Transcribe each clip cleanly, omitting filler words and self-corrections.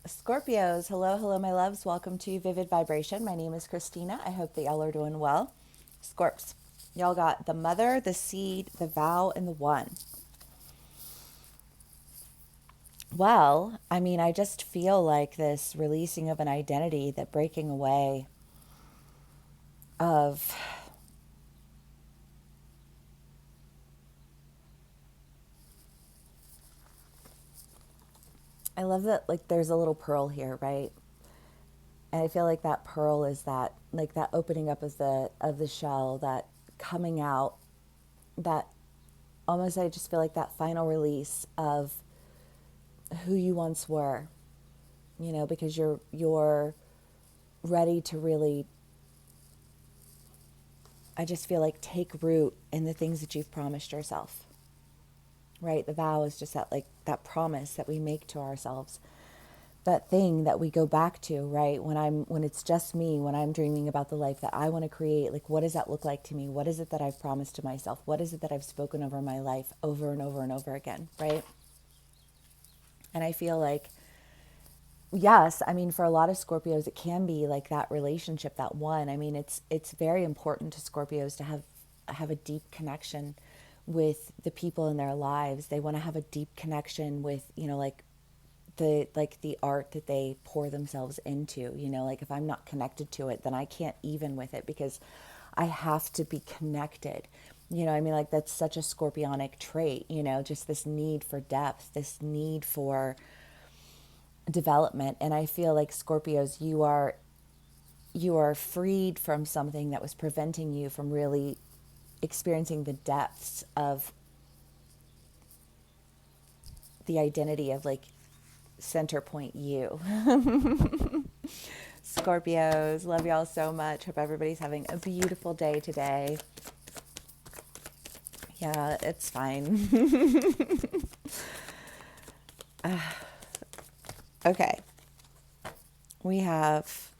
Scorpios, hello, hello, my loves. Welcome to Vivid Vibration. My name is Christina. I hope that y'all are doing well. Scorps, y'all got the mother, the seed, the vow, and the one. Well, I just feel like this releasing of an identity, that breaking away of, I love that, like, there's a little pearl here, right? And I feel like that pearl is that, like, that opening up of the shell, that coming out, that almost, I just feel like that final release of who you once were, because you're ready to really, I just feel like, take root in the things that you've promised yourself. Right? The vow is just that, like, that promise that we make to ourselves. That thing that we go back to, right? When it's just me, when I'm dreaming about the life that I want to create, like, what does that look like to me? What is it that I've promised to myself? What is it that I've spoken over my life over and over and over again, right? And I feel like, yes, for a lot of Scorpios, it can be like that relationship, that one. It's very important to Scorpios to have a deep connection with the people in their lives. They want to have a deep connection with, the art that they pour themselves into. Like, if I'm not connected to it, then I can't even with it, because I have to be connected. Like, that's such a scorpionic trait, just this need for depth, this need for development. And I feel like, Scorpios, you are freed from something that was preventing you from really experiencing the depths of the identity of, like, center point you. Scorpios, love y'all so much. Hope everybody's having a beautiful day today. Yeah, it's fine. Okay, we have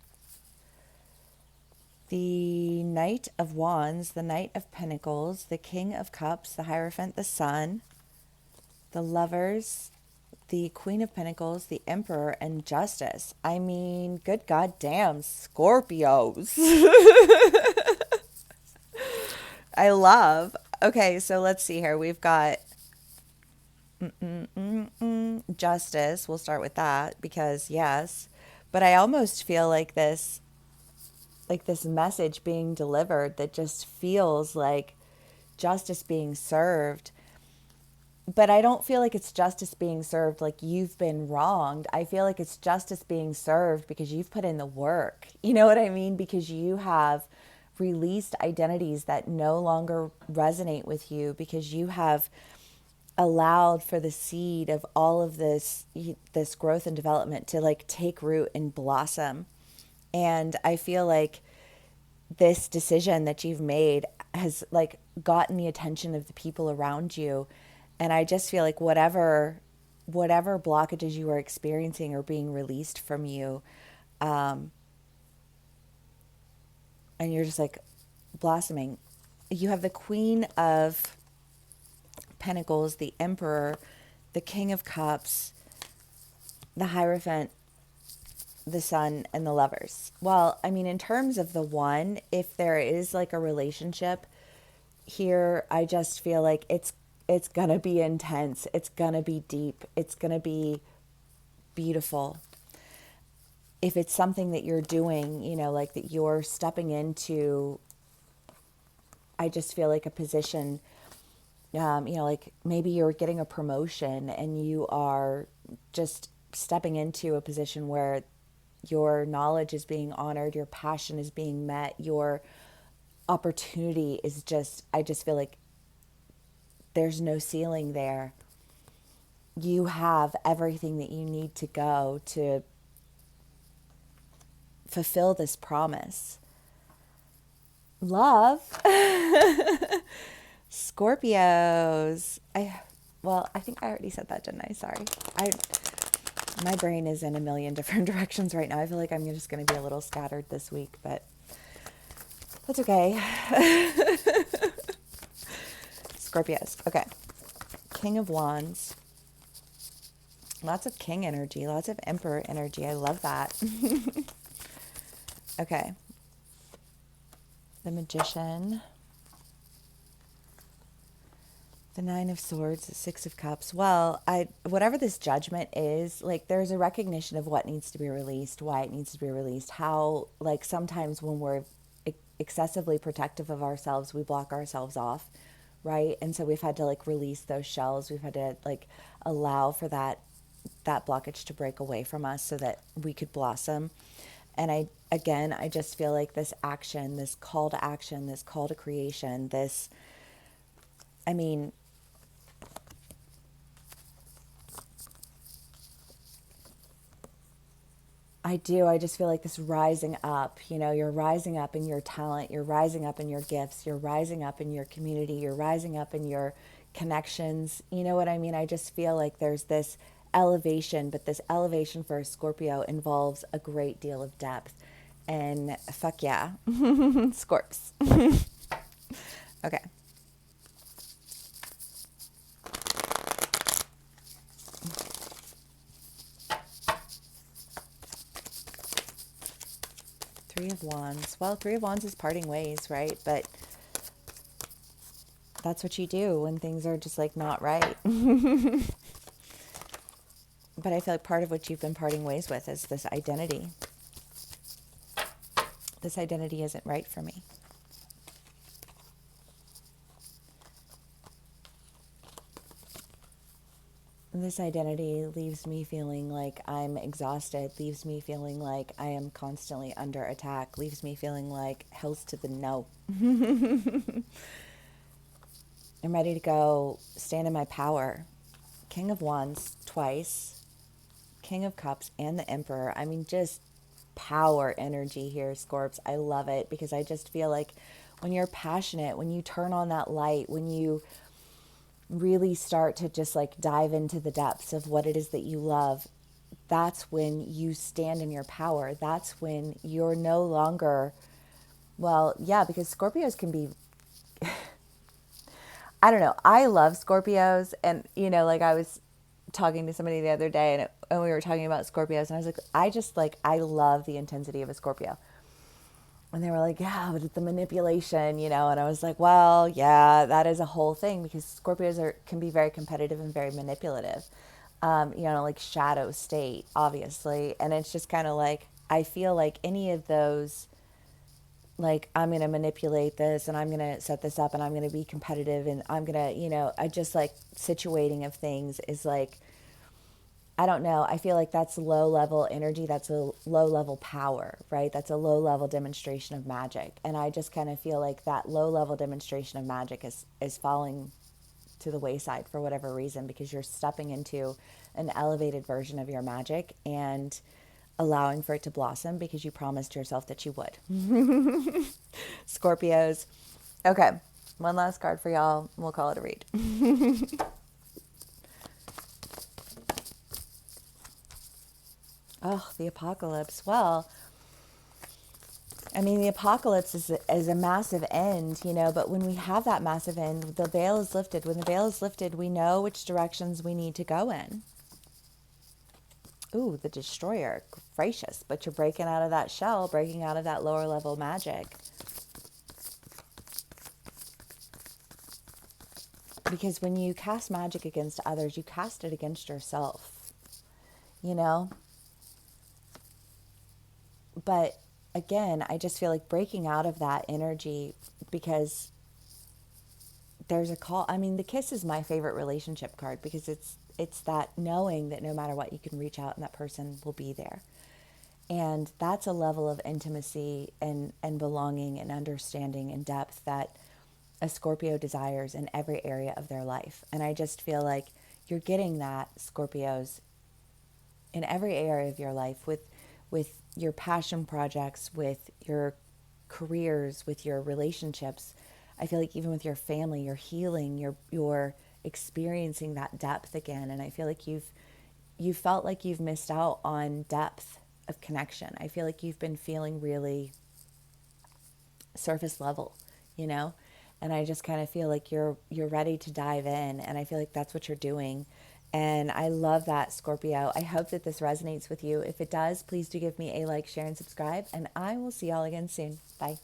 the Knight of Wands, the Knight of Pentacles, the King of Cups, the Hierophant, the Sun, the Lovers, the Queen of Pentacles, the Emperor, and Justice. Good goddamn Scorpios. I love. Okay, so let's see here. We've got Justice. We'll start with that because, yes, but I almost feel like this message being delivered that just feels like justice being served. But I don't feel like it's justice being served like you've been wronged. I feel like it's justice being served because you've put in the work. You know what I mean? Because you have released identities that no longer resonate with you, because you have allowed for the seed of all of this growth and development to, like, take root and blossom. And I feel like this decision that you've made has, like, gotten the attention of the people around you. And I just feel like whatever blockages you are experiencing are being released from you, and you're just, like, blossoming. You have the Queen of Pentacles, the Emperor, the King of Cups, the Hierophant, the Sun, and the Lovers. Well, in terms of the one, if there is, like, a relationship here, I just feel like it's gonna be intense. It's gonna be deep. It's gonna be beautiful. If it's something that you're doing, like, that you're stepping into, I just feel like a position, like, maybe you're getting a promotion and you are just stepping into a position where your knowledge is being honored, your passion is being met, your opportunity is just, I just feel like there's no ceiling there. You have everything that you need to go to fulfill this promise. Love. Scorpios. I think I already said that, didn't I? Sorry. My brain is in a million different directions right now. I feel like I'm just going to be a little scattered this week, but that's okay. Scorpios. Okay. King of Wands, Lots of king energy, lots of emperor energy. I love that. Okay. The magician. The Nine of Swords, the Six of Cups. Well, whatever this judgment is, like there's a recognition of what needs to be released, why it needs to be released, how like sometimes when we're excessively protective of ourselves, we block ourselves off, right? And so we've had to like release those shells. We've had to like allow for that blockage to break away from us so that we could blossom. And I just feel like this action, this call to action, this call to creation, this, I mean, I do. I just feel like this rising up, you're rising up in your talent, you're rising up in your gifts, you're rising up in your community, you're rising up in your connections. You know what I mean? I just feel like there's this elevation, but this elevation for a Scorpio involves a great deal of depth. And fuck yeah, Scorps. Okay. Three of Wands. Well, Three of Wands is parting ways, right? But that's what you do when things are just like not right. But I feel like part of what you've been parting ways with is this identity. This identity isn't right for me. This identity leaves me feeling like I'm exhausted, leaves me feeling like I am constantly under attack, leaves me feeling like hells to the no. I'm ready to go stand in my power. King of Wands twice, King of Cups, and the Emperor. I mean, just power energy here, Scorps. I love it because I just feel like when you're passionate, when you turn on that light, when you really start to just like dive into the depths of what it is that you love, that's when you stand in your power. That's when you're no longer, well, yeah, because Scorpios can be, I don't know. I love Scorpios. And, like I was talking to somebody the other day and we were talking about Scorpios and I was like, I love the intensity of a Scorpio. And they were like, yeah, but it's the manipulation, and I was like, well, yeah, that is a whole thing because Scorpios can be very competitive and very manipulative, like shadow state, obviously. And it's just kind of like, I feel like any of those, like, I'm going to manipulate this and I'm going to set this up and I'm going to be competitive and I'm going to, I just like situating of things is like, I don't know. I feel like that's low level energy. That's a low level power, right? That's a low level demonstration of magic. And I just kind of feel like that low level demonstration of magic is falling to the wayside for whatever reason because you're stepping into an elevated version of your magic and allowing for it to blossom because you promised yourself that you would. Scorpios. Okay. One last card for y'all. We'll call it a read. Oh, the apocalypse. Well, I mean, the apocalypse is a massive end, but when we have that massive end, the veil is lifted. When the veil is lifted, we know which directions we need to go in. Ooh, the destroyer. Gracious. But you're breaking out of that shell, breaking out of that lower level magic. Because when you cast magic against others, you cast it against yourself, But again, I just feel like breaking out of that energy because there's a call. I mean, the kiss is my favorite relationship card because it's that knowing that no matter what, you can reach out and that person will be there. And that's a level of intimacy and belonging and understanding and depth that a Scorpio desires in every area of their life. And I just feel like you're getting that, Scorpios, in every area of your life with your passion projects, with your careers, with your relationships. I feel like even with your family, you're healing, you're experiencing that depth again. And I feel like you felt like you've missed out on depth of connection. I feel like you've been feeling really surface level, And I just kind of feel like you're ready to dive in, and I feel like that's what you're doing. And I love that, Scorpio. I hope that this resonates with you. If it does, please do give me a like, share, and subscribe. And I will see y'all again soon. Bye.